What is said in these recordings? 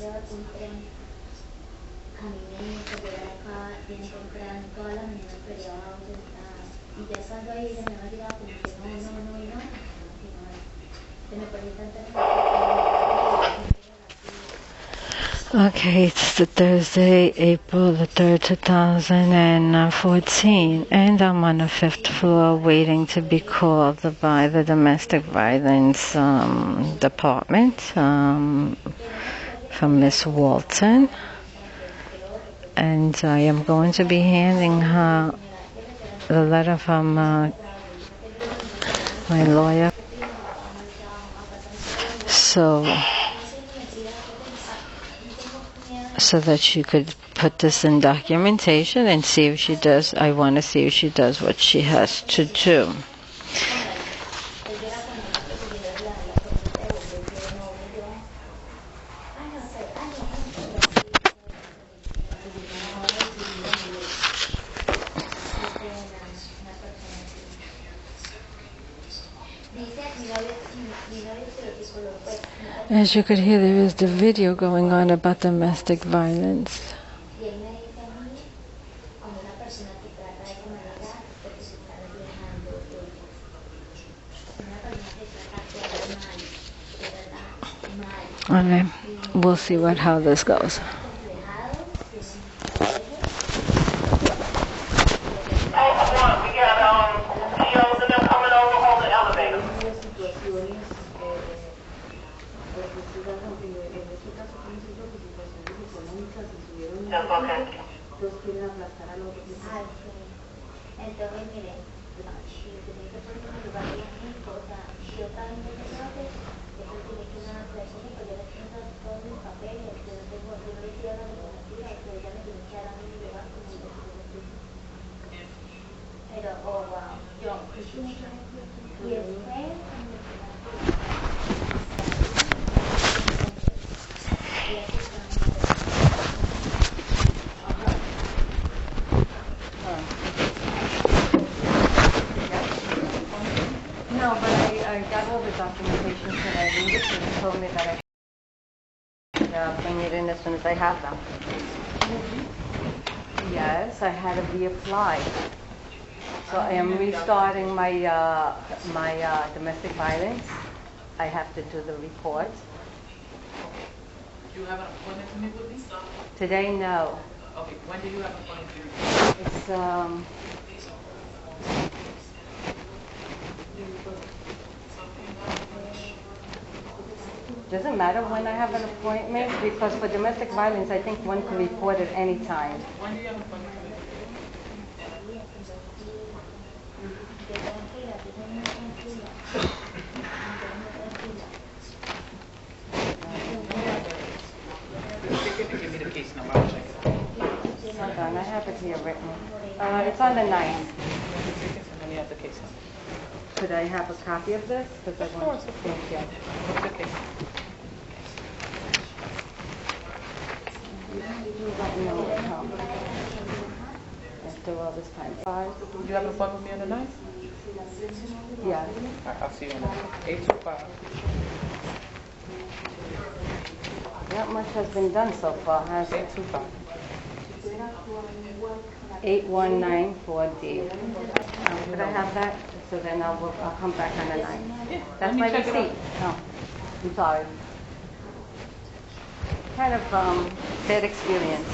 Okay, it's the Thursday, April the 3rd, 2014, and I'm on the 5th floor waiting to be called by the domestic violence department from Miss Walton, and I am going to be handing her the letter from my lawyer. So that she could put this in documentation and see if she does. I want to see if she does what she has to do. As you could hear, there is the video going on about domestic violence. Okay, we'll see how this goes. No, but I got all the documentation today. The just told me that I should bring it in as soon as I have them. Yes, I had to reapply. So I am restarting my domestic violence. I have to do the report. Do you have an appointment to meet with me? Today, no. Okay, when do you have an appointment to meet? It's doesn't matter when I have an appointment, because for domestic violence, I think one can report at any time. When do you have an appointment to meet with Give me the case number, I'll check it out. Hold on, I have it here written. It's on the 9th. And then you have the case number. Could I have a copy of this? Of course, of course. Yeah. What's the case? After all this time. Do you have an appointment with me on the 9th? Yeah. I'll see you on the 825. Not much has been done so far, has it? 825. 8194D. Could I have that? So then I'll come back on the 9th. Yeah. That's my receipt. Oh, I'm sorry. Kind of bad experience.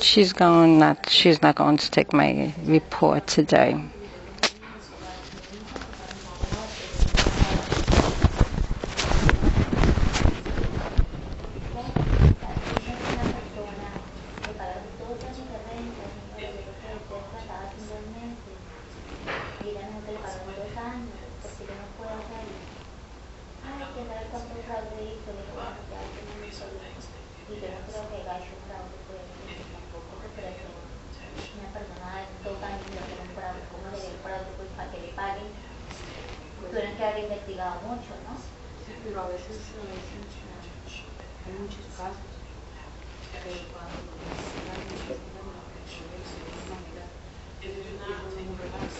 She's not going to take my report today. pero a veces hay muchos casos, pero cuando la necesidad de una manera, ellos no son karmas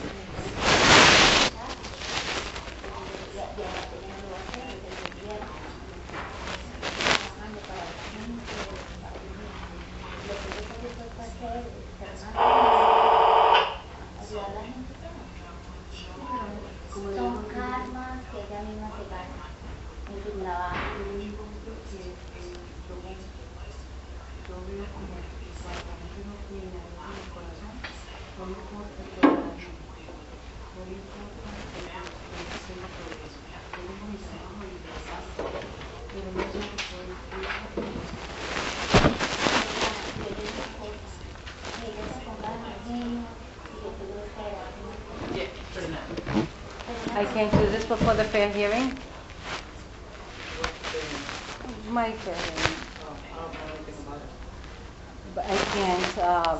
que ella misma se gana en su trabajo. lo único que yo veo como que cuando la gente no tiene algo en el corazón, no le importa el todo de la gente, no le importa el ser todo eso. Yo tengo mi trabajo y mi casa, pero no sé que soy I can't do this before the fair hearing? My fair hearing. But I can't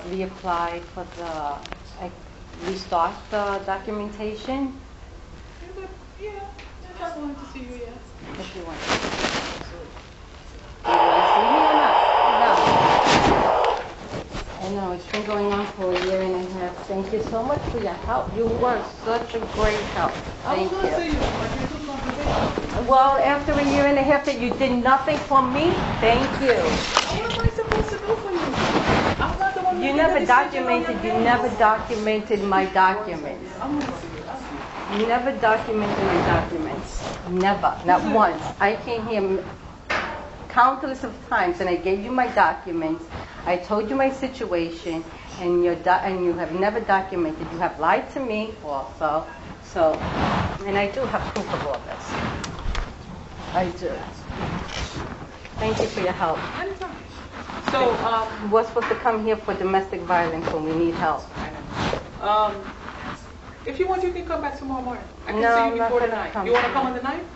reapply for restart the documentation Yeah, if I wanted to see you, yeah. if you want. Do you want to see me or not? No. I know, it's been going on for a year and a half. Thank you so much for your help. You were such a great help. I was Thank going to see you. you, but you took conversation. Well, after a year and a half that you did nothing for me, thank you. What am I supposed to do for you? I'm not the one You making never the decision on documented, your you behalf. never documented my documents. I'm going to see you. I'll see you. You never documented my documents. Never, not once. I came here countless of times and I gave you my documents. I told you my situation and you have never documented. You have lied to me also. So, and I do have proof of all this. I do. Thank you for your help. Anytime. So, We're supposed to come here for domestic violence when we need help. if you want, you can come back tomorrow morning. I can No, see I'm you not before the gonna night. come You want to come tomorrow. on the night?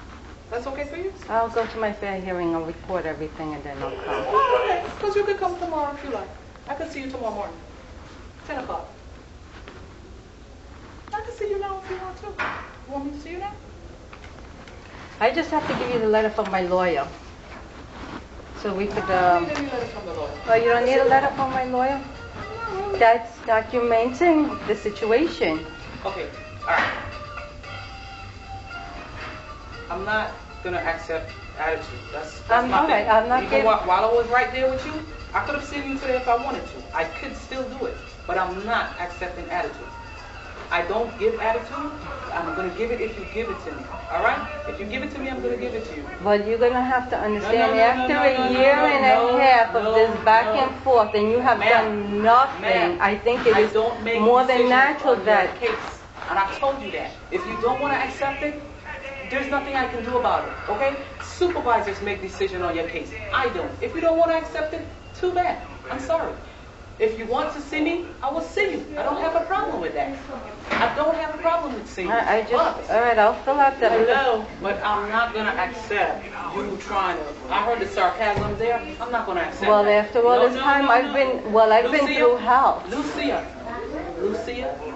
That's okay for you? I'll go to my fair hearing, I'll report everything and then I'll come. Oh, okay. Because you can come tomorrow if you like. I can see you tomorrow morning. 10 o'clock. I can see you now if you want to. You want me to see you now? I just have to give you the letter from my lawyer. So we could, I don't need any letter from the lawyer. oh, you don't need a letter from my lawyer? That's documenting the situation. Okay, all right. I'm not gonna accept attitude. That's my all right, thing. I'm not Even getting- while I was right there with you, I could have seen you today if I wanted to. I could still do it, but I'm not accepting attitude. I don't give attitude. I'm gonna give it if you give it to me. All right? If you give it to me, I'm gonna give it to you. But you're gonna have to understand, no, after no, a no, year no, and no, a half of no, this back no. and forth, and you have Ma'am, done nothing, ma'am, I think it I is don't make more than decisions natural on your that case, and I told you that. If you don't want to accept it, there's nothing I can do about it. Okay? Supervisors make decisions on your case. I don't. If you don't want to accept it, too bad. I'm sorry. If you want to see me, I will see you. I don't have a problem with that. I don't have a problem with seeing you. I just, But- all right, I'll fill out the, Hello, but I'm not gonna accept you trying to. I heard the sarcasm there. I'm not gonna accept. well, that. after all No, this no, time, no, I've no. been Lucia, through hell. Lucia,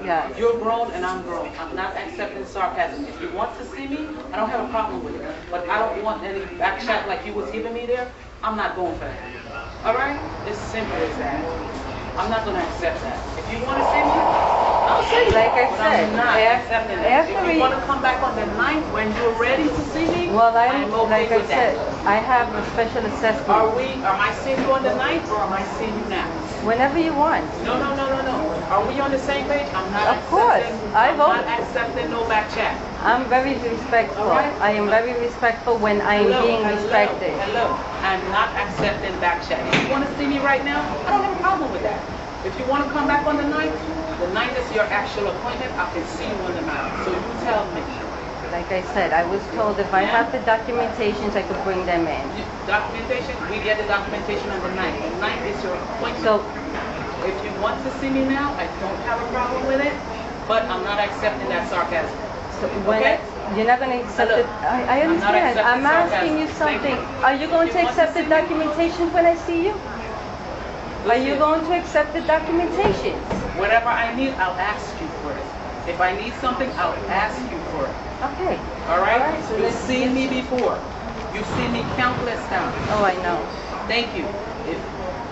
Yes. you're grown and I'm grown. I'm not accepting sarcasm. If you want to see me, I don't have a problem with it. But I don't want any back chat like you was giving me there. I'm not going for that. All right? It's simple as that. I'm not gonna accept that. If you want to see me, I'll see you. Like I But said, I'm not accepting that. after If we- you want to come back on the 9th when you're ready to see me, Well, I'm okay like I with said, that. I have a special assessment. Am I seeing you on the 9th or am I seeing you now? Whenever you want. No. Are we on the same page? I'm not Of course. I'm vote. not accepting no back chat. I'm very respectful. All right. I am very respectful when I am being respected. Hello. I'm not accepting back chat. If you want to see me right now, I don't have a problem with that. If you want to come back on the 9th is your actual appointment. I can see you on the 9th. So you tell me. Like I said, I was told if I have the documentations, I could bring them in. Documentation, we get the documentation on the 9th. The 9th is your appointment. So, If you want to see me now, I don't have a problem with it, but I'm not accepting that sarcasm. when Okay. you're not going to accept Hello. it, I I'm not understand. I'm accepting asking you sarcasm. Thank something. you. Are you going If to you want to accept the see me- documentation when I see you? Are you Listen, going to accept the documentation? Whatever I need, I'll ask you for it. If I need something, I'll ask you for it. Okay. All right? So You've let's- seen me before. You've seen me countless times. Oh, I know. Thank you. If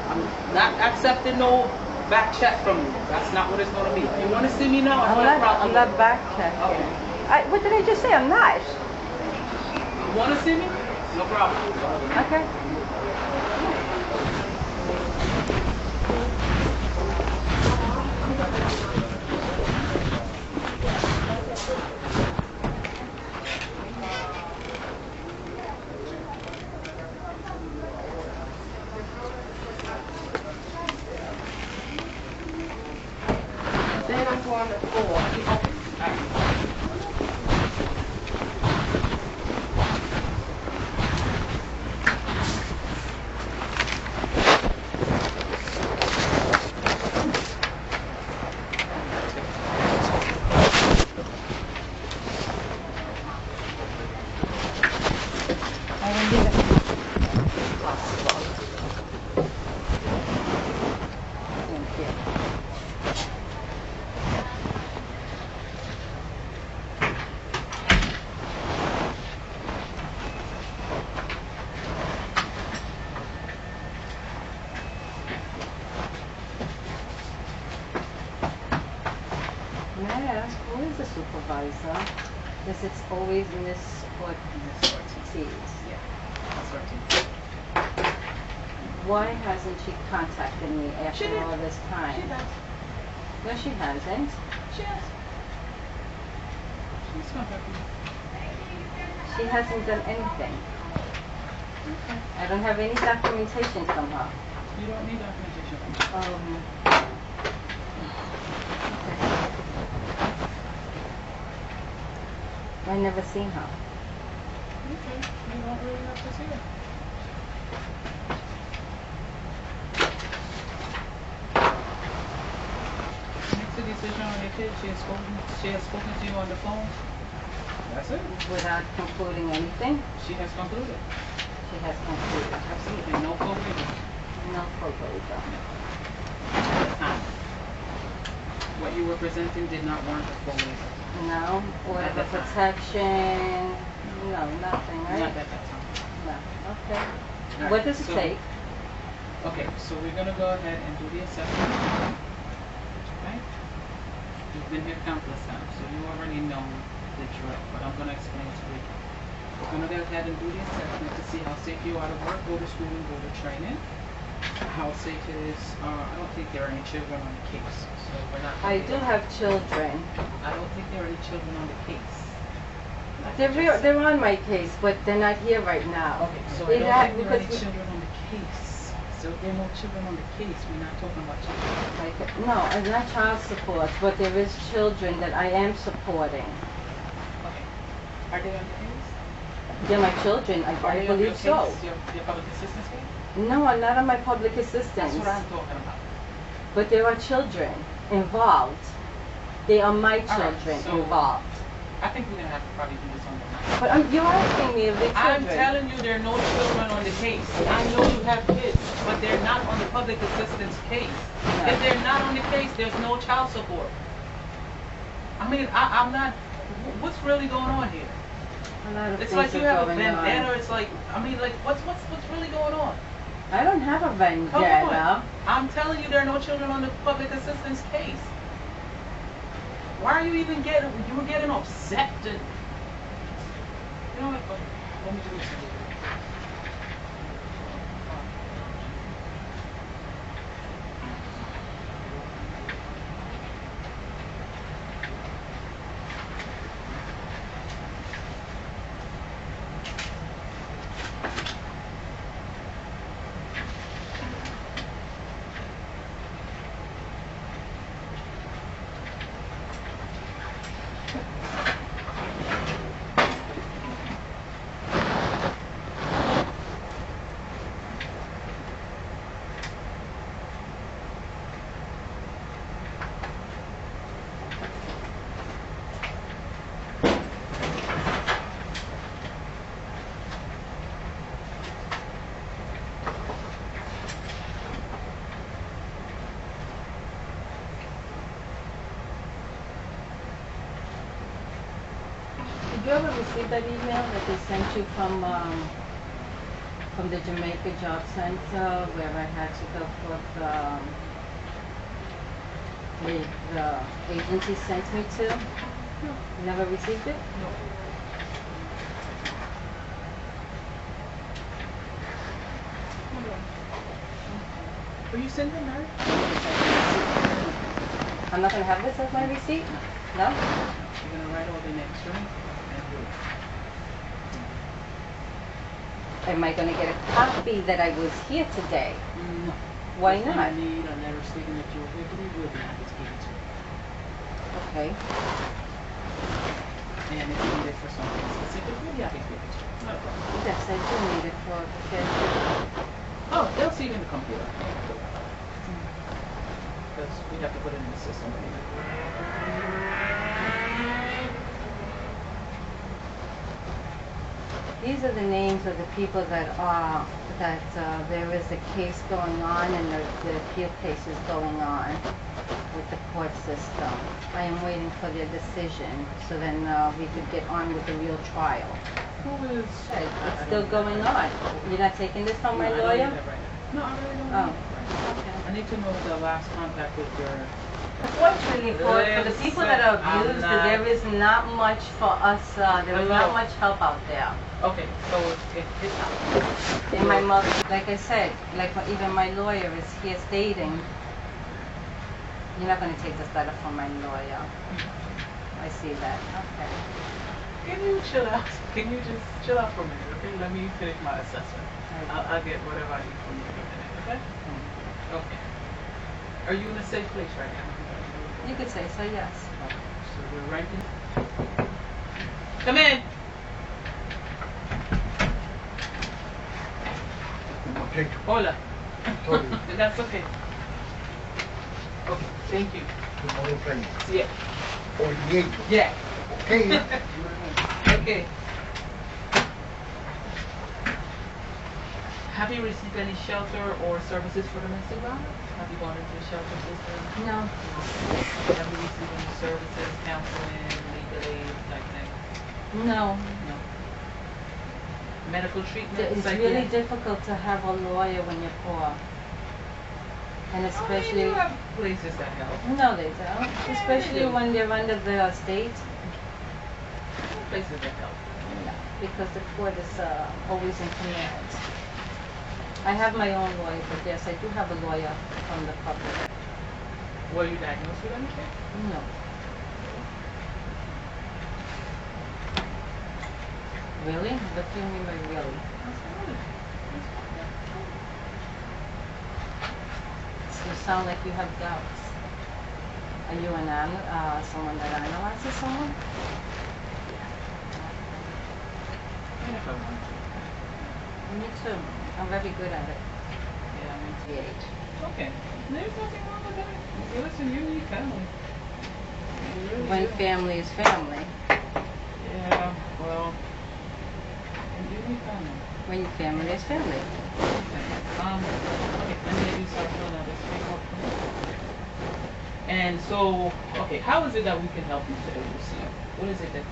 I'm not accepting no back check from you, that's not what it's going to be. You want to see me now? I don't have a problem. I'm not back checking. Okay. What did I just say? I'm not. You want to see me? No problem. Okay. Then I'm going to 4. Okay. All right. I will leave it. Thank you. May I ask, who is the supervisor? Because it's always Miss Ortiz. Yeah. That's right. Why hasn't she contacted me after She did. all this time? She does. No, she hasn't. She has. She's contacting me. She hasn't done anything. I don't have any documentation from her. You don't need documentation. Okay. I never seen her. Okay. You don't really have to see it. Makes a decision on your kid. She has spoken to you on the phone. That's it. Without concluding anything, She has concluded. she has concluded. Absolutely. No conclusion. No proposal. At the time. What you were presenting did not warrant a full waiver. No, order At of that time. protection, no, nothing, Not right? at that time. No, okay. Alright, What does it so- take? Okay, so we're gonna go ahead and do the assessment. Right? You've been here countless times, so you already know the drill, but I'm gonna explain to you. We're gonna go ahead and do the assessment to see how safe you are to work, go to school, and go to training. How safe it is. I don't think there are any children on the case, so we're not. I do have children. I don't think there are any children on the case. They're on my case, but they're not here right now. Okay, so It I had- don't think there are any because we- children on the case. So if there are no children on the case, we're not talking about children. Like, no, I'm not child support, but there is children that I am supporting. Okay. Are they on the case? They're my children, Are I they on your believe so. case? Your public assistance case? No, I'm not on my public assistance. That's what I'm talking about. But there are children involved. They are my All right, children so- involved. I think we're gonna have to probably do this on the night. But you're asking me if they're I'm children. telling you there are no children on the case. I know you have kids, but they're not on the public assistance case. No. If they're not on the case, there's no child support. I mean, I'm not, what's really going on here? A lot of It's things like you are have a going vendetta, on. it's like, I mean, like, what's really going on? I don't have a Come vendetta. on. I'm telling you there are no children on the public assistance case. Why are you even you were getting upset? You know what, let me do this. receive that email that they sent you from the Jamaica Job Center where I had to go for the agency sent me to? No. You never received it? No. Are you sending Mary? I'm not going to have this as my receipt? No? You're going to write all the next, right? Am I going to get a copy that I was here today? No. Why Because not? I need a letter stating that you were here today. We'll be happy to give it to you. Okay. And if you need it for something specific, we'll be happy to give it to you. Not a problem. Yes, I do need it for the Oh, they'll see it in the computer. Because we have to put it in the system. These are the names of the people that there is a case going on and the appeal case is going on with the court system. I am waiting for their decision so then we could get on with the real trial. Who is? It's still going on. You're not taking this from my No, I don't lawyer? need that right now. No, I really don't Oh. need that right now. I need to know the last contact with your... Unfortunately, for the people that are abused, there is not much for us, there is not much help out there. Okay, so it's And my mother, like I said, even my lawyer is here stating, you're not going to take this letter from my lawyer. I see that. Okay. Can you chill out? Can you just chill out for a minute, okay? Let me finish my assessment. I'll get whatever I need from you in a minute, okay? Okay. Are you in a safe place right now? You could say so, yes. Okay, so we're writing. Come in. Okay. Hola. Sorry. That's okay. Okay, thank you. Tomorrow Friday. Yeah. Or the 8th. Yeah. Okay. Okay. Have you received any shelter or services for domestic violence? Have you gone into a shelter system? No. Have you received any services, counseling, legal aid, like that? No. No. Medical treatment? It's really difficult to have a lawyer when you're poor. And especially... you have places that help. No, they don't. Especially when they're under the state. Places that help. No, because the court is always in command. I have my own lawyer, but yes, I do have a lawyer from the public. Were you diagnosed with anything? No. Really? What do you mean by really? You sound like you have doubts. Are you someone that analyzes someone? If I want to. Me too. I'm very good at it. Yeah, I'm into The age. Okay. There's nothing wrong with that. Listen, you need family. You really When do. family is family. Yeah, well, you need family. When your family is family. Okay, let me get you start filling out this paperwork. And so, okay, how is it that we can help you today, Lucia? What is it that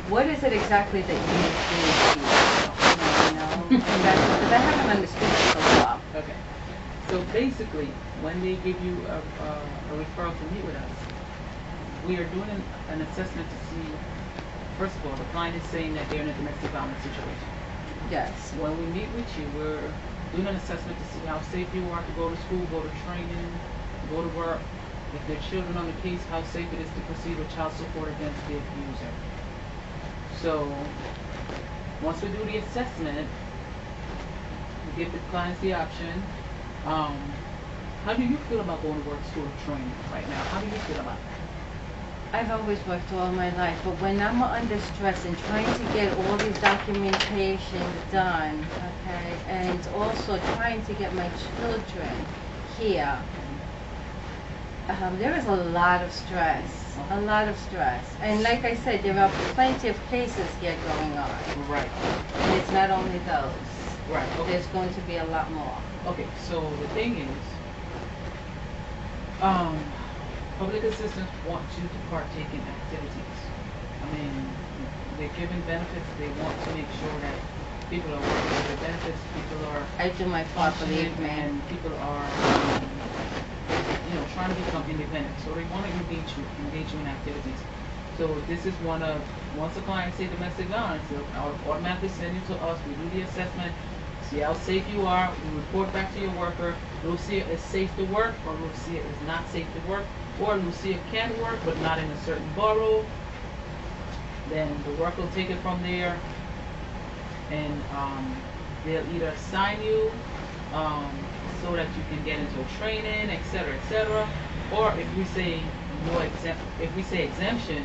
What is it exactly that you need? Because I haven't understood it so far. Okay. So basically, when they give you a referral to meet with us, we are doing an assessment to see, first of all, the client is saying that they're in a domestic violence situation. Yes. When we meet with you, we're doing an assessment to see how safe you are to go to school, go to training, go to work. If there are children on the case, how safe it is to proceed with child support against the abuser. So, once we do the assessment, we give the clients the option. How do you feel about going to work, school, training right now? How do you feel about that? I've always worked all my life, but when I'm under stress and trying to get all these documentation done, okay, and also trying to get my children here, there is a lot of stress, And like I said, there are plenty of cases here going on. Right. And it's not only those. Right. Okay. There's going to be a lot more. Okay, so the thing is, public assistants want you to partake in activities. I mean, they're giving benefits. They want to make sure that people are working with their benefits, people are I do my part, functioning, believe me. and people are, trying to become independent. So they want to engage you in activities. So this is once a client say domestic violence, they'll automatically send you to us. We do the assessment, see how safe you are. We report back to your worker. Lucia is safe to work, or Lucia is not safe to work, or Lucia can work but not in a certain borough. Then the worker will take it from there, and they'll either assign you so that you can get into training, etc., etc. Or if we say exemption,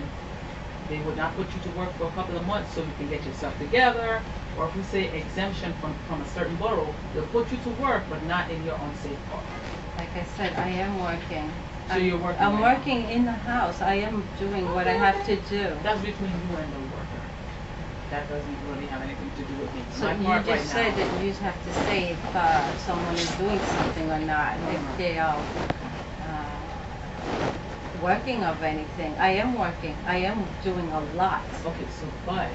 they would not put you to work for a couple of months so you can get yourself together. Or if we say exemption from a certain borough, they'll put you to work but not in your unsafe part. Like I said, I am working. So you're working. I'm right working in the house. I am doing what I have to do. now. That's between you and the worker. That doesn't really have anything to do with me. So My you part just right said now, that you have to say if someone is doing something or not, if they are working of anything. I am working. I am doing a lot. Okay, so but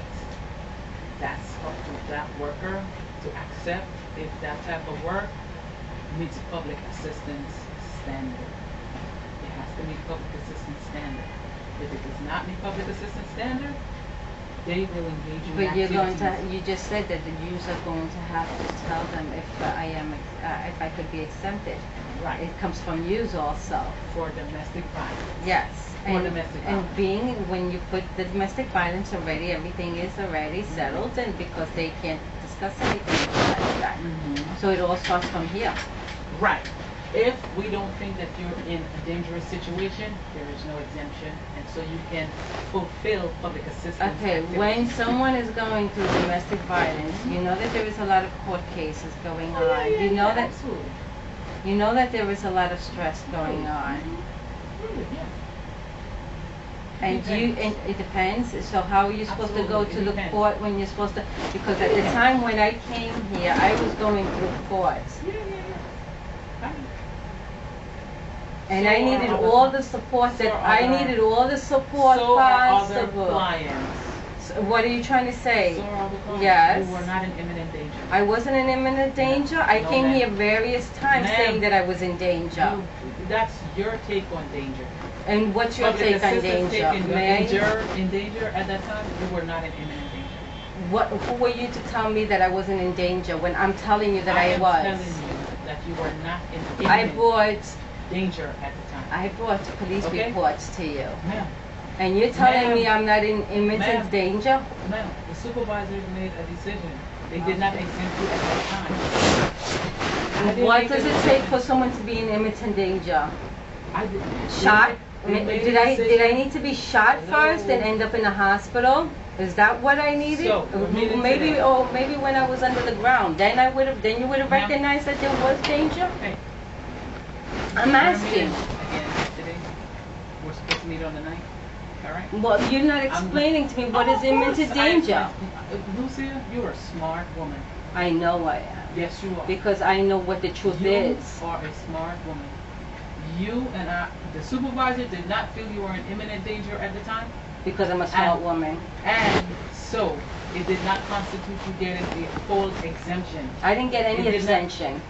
that's up to that worker to accept if that type of work meets public assistance standard. It has to meet public assistance standard. If it does not meet public assistance standard, they will engage you in But you're going to. activities. You just said that the user are going to have to tell them if if I could be exempted. Right. It comes from you also. For domestic violence. Yes. For domestic violence. And being when you put the domestic violence already, everything is already settled, and because they can't discuss anything like that. So it all starts from here. Right. If we don't think that you're in a dangerous situation, there is no exemption, and so you can fulfill public assistance. Okay, activities. when someone is going through domestic violence, you know that there is a lot of court cases going on. You know that Absolutely. you know that there is a lot of stress going on. Really, yeah. And it depends. So how are you supposed to go Absolutely, to it the depends. court when you're supposed to? Because at the time when I came here, I was going through courts, Yeah. and So I are needed other- all the support that so are I other- needed all the support So are other possible. clients. So what are you trying to say? So are other clients. Yes. You were not in imminent danger. I wasn't in imminent danger. I No, came ma'am. here various times Ma'am. saying that I was in danger. That's your take on danger. And what's your Public take on assistance danger? taken, May I? in danger at that time, you were not in imminent danger. Who were you to tell me that I wasn't in danger when I'm telling you that I am was? telling you that you were not in I imminent brought danger at the time. I brought police Okay. reports to you. Ma'am, And you're telling Ma'am. me I'm not in imminent Ma'am. danger? ma'am, the supervisors made a decision. They did not exempt you at that time. I didn't What make does a it take decision. for someone to be in imminent danger? I did, Shot? they made a Did I decision. need to be shot No. first and end up in a hospital? Is that what I needed? So, we're meeting maybe today. maybe when I was under the ground, then you would have Ma'am. recognized that there was danger. Hey, I'm we're asking. meeting again today. We're supposed to meet on the 9th. All right? Well, you're not explaining to me what is Of imminent course, danger. Lucia, you're a smart woman. I know I am. Yes, you are. Because I know what the truth You is. are a smart woman. You and the supervisor did not feel you were in imminent danger at the time, Because I'm a smart And- woman. and so it did not constitute you getting a full exemption. I didn't get any It did not- exemption.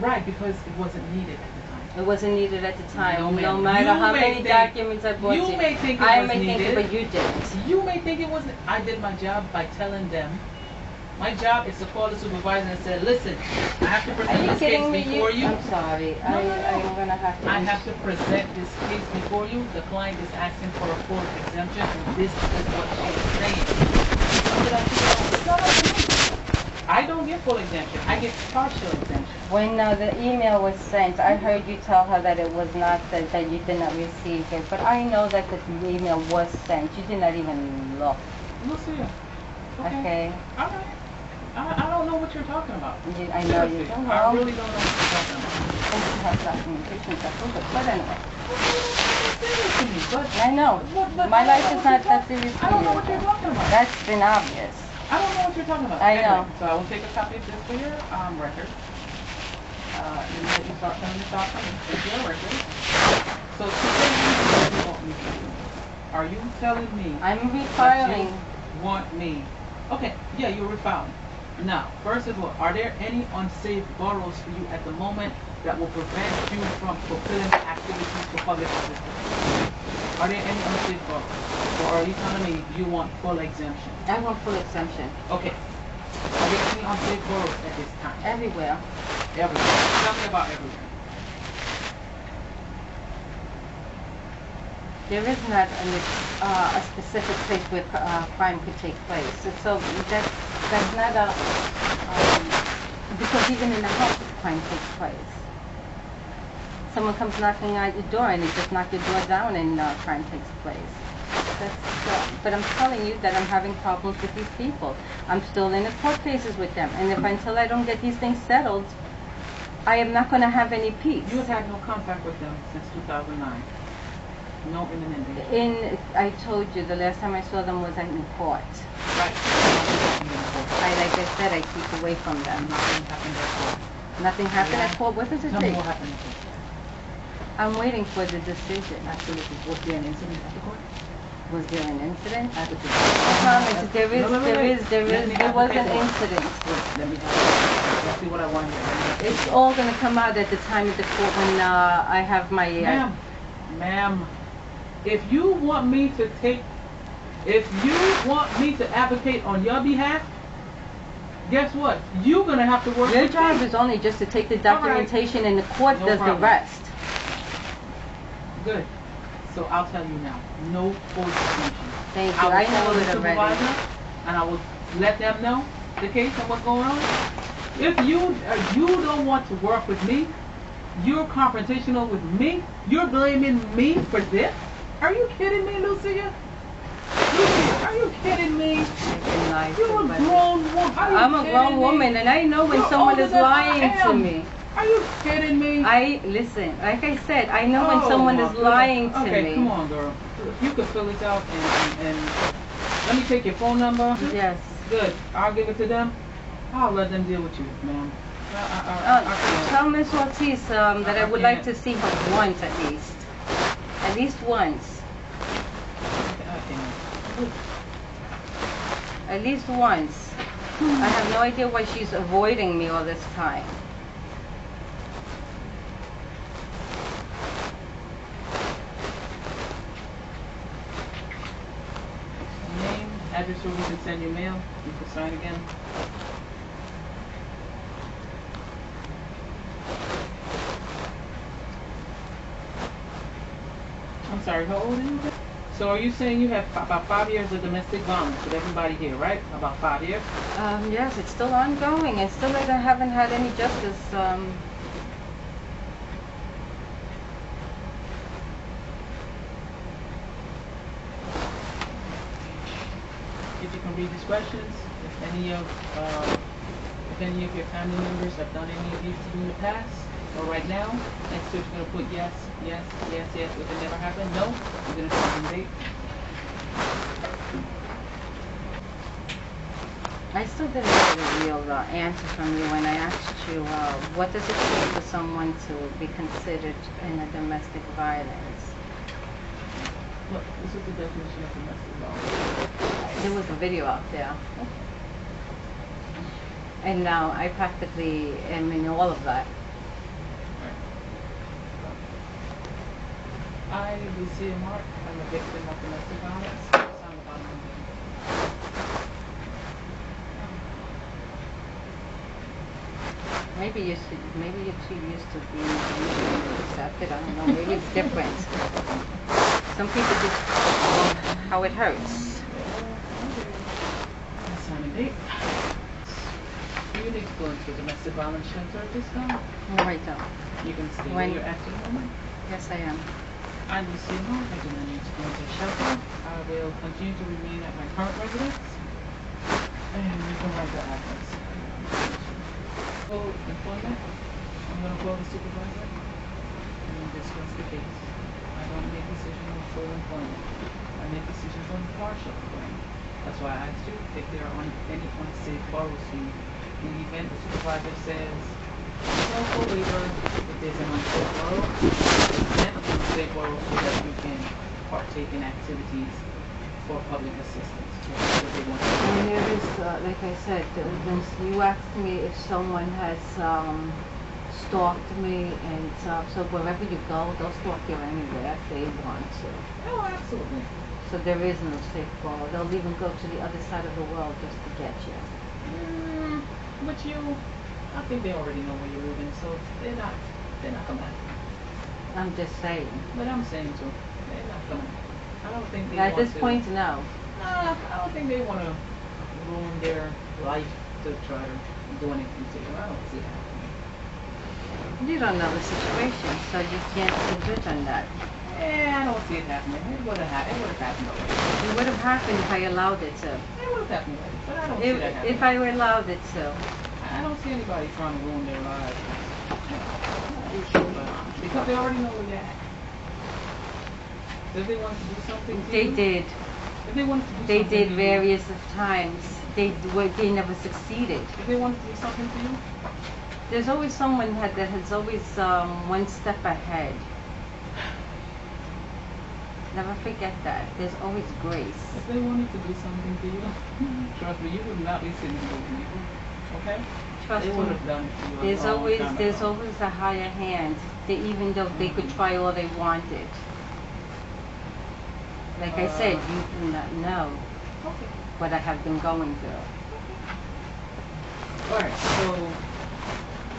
Right, because it wasn't needed at the time. It wasn't needed at the time. No, No ma'am. matter You how may many think- documents I brought you you. may think it I was may think it, needed. but you didn't. You may think it wasn't. I did my job by telling them. My job is to call the supervisor and say, listen, I have to Are present you this case kidding me? before you. I'm sorry. No, no, no. I'm gonna have to. I have to present this case before you. The client is asking for a full exemption, and this is what she is saying. It's not up to me. I don't get full exemption. I get partial exemption. When the email was sent, I heard you tell her that it was not that you did not receive it. But I know that the email was sent. You did not even look. We'll see. Okay. All right. I don't know what you're talking about. I know you Seriously, don't I know. really don't know what you're talking about. I think you have documentation to prove it. But anyway, Seriously, but I know. But My I life don't is know not what that you're serious. I don't know what you're talking about. That's been obvious. I don't know what you're talking about. I know. Anyway, so I will take a copy of this for your record. You start filling this out for me. It's your record. So today, you want me to do? Are you telling me I'm refiling. want me, okay, yeah, you're refiling. Now, first of all, are there any unsafe boroughs for you at the moment that will prevent you from fulfilling the activities for public assistance? Are there any unsafe boroughs? Or are you telling me you want full exemption? I want full exemption. Okay. Are there any unsafe boroughs at this time? Everywhere. Everywhere. Tell me about everywhere. There is not a specific place where crime could take place. So that's not a, because even in the house crime takes place. Someone comes knocking at your door and you just knock your door down and crime takes place. But I'm telling you that I'm having problems with these people. I'm still in the court cases with them. And until I don't get these things settled, I am not going to have any peace. You have had no contact with them since 2009. No imminent danger. I told you the last time I saw them was in court. Right. Like I said, I keep away from them. Nothing happened at court. Nothing happened at court? What does it Tell me take? what happened at court. I'm waiting for the decision. Absolutely. Was there an incident at the court? Was there an incident? At the court. There was an incident. Let me Let's see what I want here. It's all going to come out at the time of the court when I have my... Ma'am, if you want me to advocate on your behalf, guess what? You're going to have to work Your with job me. is only just to take the documentation and the court No does problem. the rest. Good. So I'll tell you now, no full exemption. Thank you. I will I call know the it already. supervisor and I will let them know the case and what's going on. If you don't want to work with me, you're confrontational with me, you're blaming me for this? Are you kidding me, Lucia? Lucia, are you kidding me? You're a grown woman. I'm a grown woman and I know when someone is lying to me. Are you kidding me? Listen, like I said, I know when someone is lying to me. Okay, come on, girl. If you could fill this out and let me take your phone number. Yes. Good. I'll give it to them. I'll let them deal with you, ma'am. Tell Miss Ortiz that I would like to see her once at least. At least once. At least once. I have no idea why she's avoiding me all this time. Name, address where we can send your mail. You can sign again. I'm sorry, how old are you? So are you saying you have about 5 years of domestic violence with everybody here, right? About 5 years? Yes, it's still ongoing. I still haven't had any justice. If you can read these questions, if any of your family members have done any of these to you in the past or right now, next to it you're going to put yes, yes, yes, yes. If it never happened, no, you're going to put some date. I still didn't get a real answer from you when I asked you what does it take for someone to be considered in a domestic violence? Look, this is the definition of domestic violence. There was a video out there. And now I practically am in all of that. I, Lucia Mark, I'm a victim of domestic violence. Sign the bottom of the Maybe you're too used to being accepted. I don't know. Maybe it's different. Some people just how it hurts. sign a date. You need to go into a domestic violence shelter at this time. No, I don't. You can stay When- where you're at the moment. Yes, I am. I Lucia Mark, I do not need to go into a shelter. I will continue to remain at my current residence. And you can write the address. Full employment. I'm going to call the supervisor and discuss the case. I don't make decisions on full employment. I make decisions on partial employment. That's why I asked you if there are any unsafe boroughs for you. In the event the supervisor says, no for waiver, if there's an unsafe borough, then unsafe borough so that you can partake in activities for public assistance. what they want to do. And there is, like I said, you asked me if someone has stalked me, and so wherever you go, they'll stalk you anywhere if they want to. Oh, absolutely. So there is no safe bar. They'll even go to the other side of the world just to get you. But I think they already know where you're living, so they're not coming. I'm just saying. But I'm saying too, they're not coming. I don't think they At want this to. point, no. Nah, I don't think they want to ruin their life to try to do anything to you. I don't see that happening. You don't know the situation, so you can't judge on that. Yeah, I don't see it happening. It would have happened already. It would have happened if I allowed it to. It would have happened already, but I don't see that happening. If I allowed it to. I don't see anybody trying to ruin their lives. Because they already know where you're at. If they want to do something to They you, did. if they wanted to do They something did to various of times. They never succeeded. you, if they wanted to do something to you, There's always someone that has always one step ahead. Never forget that. There's always grace. if they wanted to do something to you, trust me, you would not be sitting with those people. Okay? Trust They would me. have done it to you. There's always a higher hand. Even though they could try all they wanted. Like I said, you do not know Okay. what I have been going through. Alright, so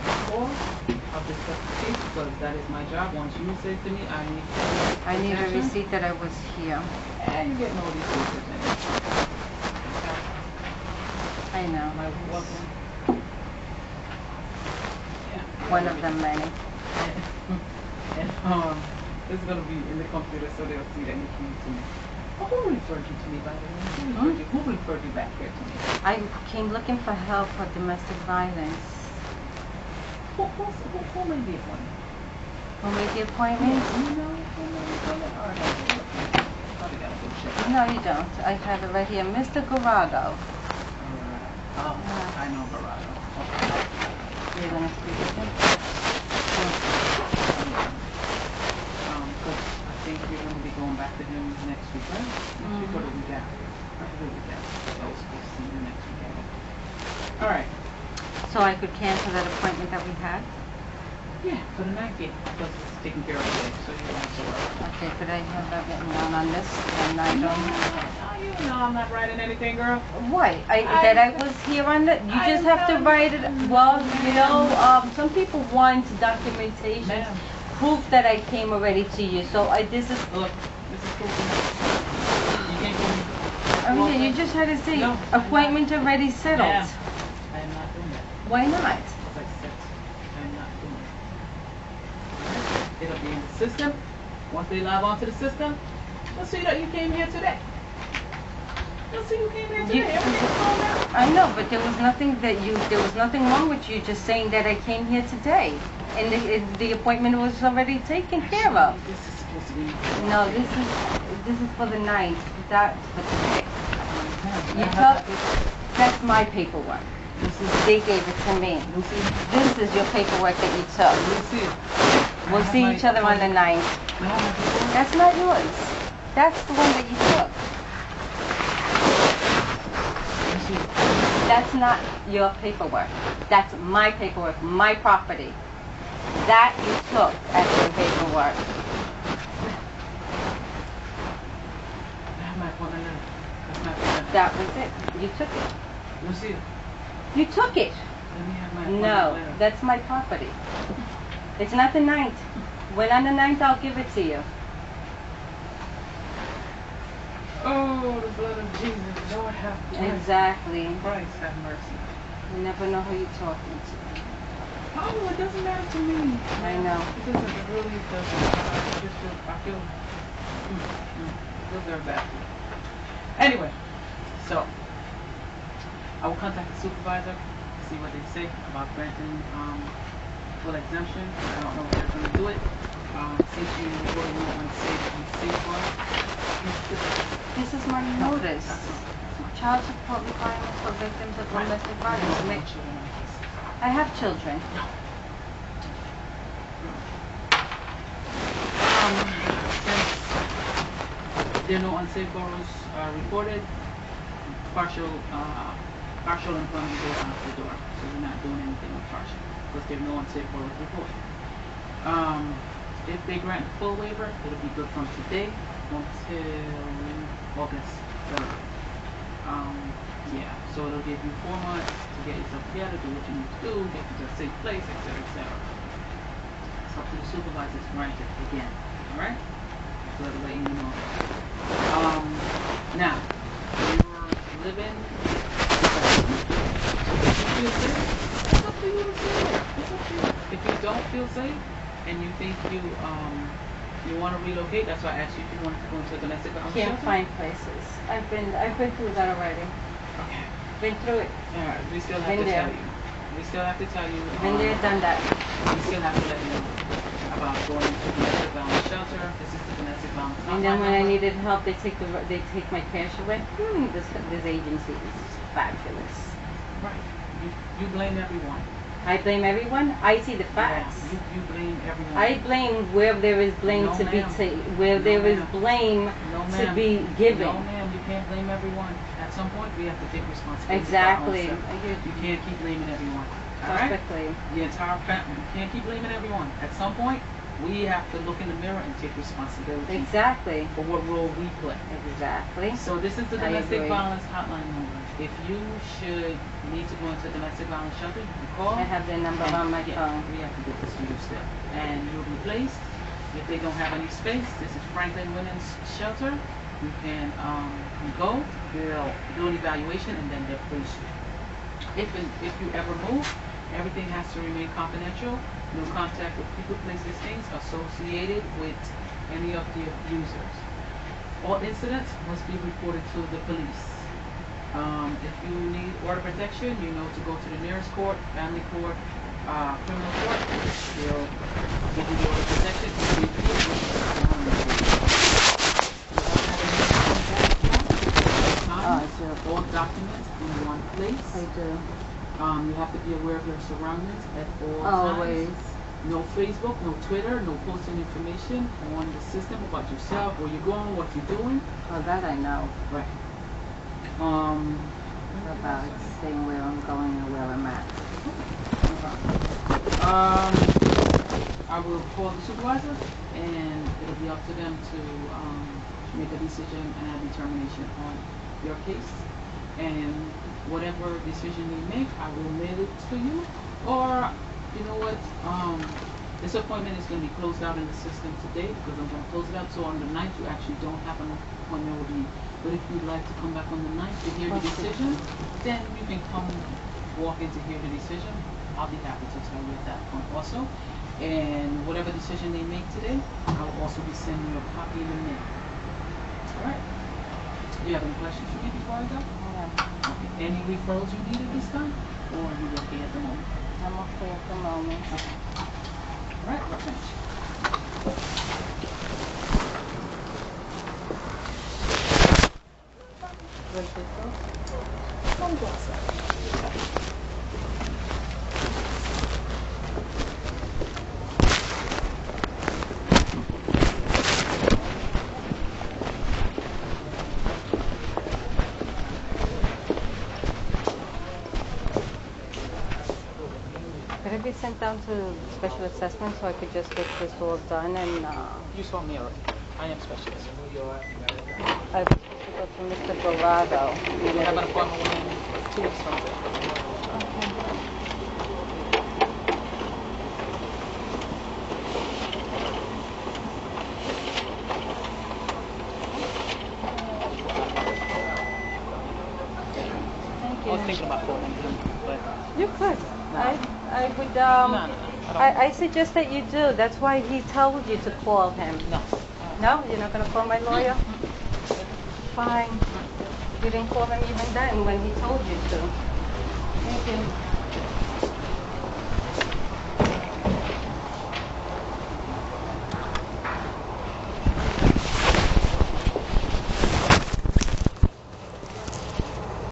before I'll discuss the case because that is my job. Once you say to me, I need a protection, receipt that I was here. and you get all these papers I know. Am I welcome? Yeah. One of them many. And it's gonna be in the computer so they'll see that you came to me. Oh, who referred you to me, by the way? Who referred you back here to me? I came looking for help for domestic violence. Who made the appointment? Who made the appointment? You know who made the appointment? All right, probably gotta go check. No, you don't. I have it right here. Mr. Garado. Oh, I know Barado. Okay. You're going to speak with him? Because I think you're going to be going back to him next week, right? Next week or the week after? Probably the week after. So we'll see you next week. All right. So I could cancel that appointment that we had? Yeah, for the night game. Because it's taken care of today, so you don't have to worry. Okay, could I have that written down on this? And I don't... You know I'm not writing anything, girl. Why? That I was here on the... You just have to write it... Well, you know, some people want documentation. Ma'am. Proof that I came already to you. So this is... Look, this is cool. You can't call me. I mean, you just had to say, No, appointment already settled. Ma'am, I am not doing that. Why not? As I said, I'm not doing it. It'll be in the system. Once they log on to the system, they'll see that you came here today. They'll see you came here today. Everything's calm now. I know, but there was nothing wrong with you just saying that I came here today. And the appointment was already taken care of. This is supposed to be. No, this is for the night. That's for today. You Ma'am, took, that's my paperwork. Lucy, They gave it to me. Lucy, This is your paperwork that you took. Lucy. We'll see each other on the 9th. That's not yours. That's the one that you took. That's not your paperwork. That's my paperwork, my property. That you took as your paperwork. That was it. You took it. Lucy, You took it. let me have my No, appointment letter. that's my property. It's not the 9th. When on the 9th, I'll give it to you. Oh, the blood of Jesus. Lord have mercy. Exactly. Christ have mercy. You never know who you're talking to. Oh, it doesn't matter to me. I know. It doesn't. It really doesn't. I feel very bad. Anyway, so I will contact the supervisor to see what they say about granting full exemption. I don't know if they're going to do it. Since you were unsafe bar. This is my notice. Child support requirements for victims of domestic violence. I have children. Since there are no unsafe borrowers reported, partial employment goes out the door. So you're not doing anything with partial because there's no unsafe work report. If they grant full waiver, it'll be good from today until August 3rd. Yeah, so it'll give you 4 months to get yourself together, do what you need to do, get to a safe place, etc., etc. It's up to the supervisor to grant it again. Alright? So that'll let you know. Now, you're living. If you feel safe, it's up to you to say it. It's up to you. If you don't feel safe and you think you want to relocate, that's why I asked you if you wanted to go into a domestic violence Can't shelter. find places. I've been through that already. Okay. Been through it. Alright, we still have Been to there. tell you. We still have to tell you. Been there, done that. We still have to let you know about going to domestic violence shelter. This is the domestic violence And then hotline when I number. needed help, they take my cash away. This agency is fabulous. Right. You blame everyone. I blame everyone. I see the facts. Yeah, you blame everyone. I blame where there is blame No, to be ma'am. where No, there is ma'am. blame No, to ma'am. be given. No, ma'am, you can't blame everyone. At some point, we have to take responsibility. Exactly. For our own self. You can't keep blaming everyone. All right? Perfectly. The entire family. You can't keep blaming everyone. At some point, we have to look in the mirror and take responsibility Exactly. for what role we play. Exactly. So this is the I domestic agree. violence hotline number. If you should need to go into a domestic violence shelter, you can call. I have their number on my Yeah, phone. we have to get this to you still. And you'll be placed. If they don't have any space, this is Franklin Women's Shelter. You can go, they'll do an evaluation, and then they'll place you. If you ever move, everything has to remain confidential. No contact with people, places, things associated with any of the abusers. All incidents must be reported to the police. If you need order protection, you know to go to the nearest court, family court, criminal court. They'll give you the order protection. I do. All documents in one place. I do. You have to be aware of your surroundings at all Always. times. No Facebook, no Twitter, no posting information on the system about yourself, where you're going, what you're doing. Oh, that I know. Right. About saying where I'm going and where I'm at. I will call the supervisor, and it'll be up to them to make a decision and a determination on your case. And whatever decision they make, I will mail it to you. Or, you know what? This appointment is going to be closed out in the system today because I'm going to close it out. So on the 9th, you actually don't have an appointment with me. But if you'd like to come back on the 9th to hear the decision, then you can come walk in to hear the decision. I'll be happy to tell you at that point also. And whatever decision they make today, I will also be sending you a copy in the mail. Alright. Do you have any questions for me before I go? Yeah. Okay. Any referrals you need at this time? Or are you okay at the moment? I'm okay at the moment. Okay. Alright, we're finished. Where's this go? Come go outside. Could it be sent down to special assessment so I could just get this all done and You saw me already. I am specialist. I was supposed to go to Mr. Bravado. I have an appointment with him 2 weeks from today. Thank I was you. thinking about calling him, but You could. I would, no, I suggest that you do. That's why he told you to call him. no. No? You're not going to call my lawyer? Fine. You didn't call him even then when he told you to. Thank you.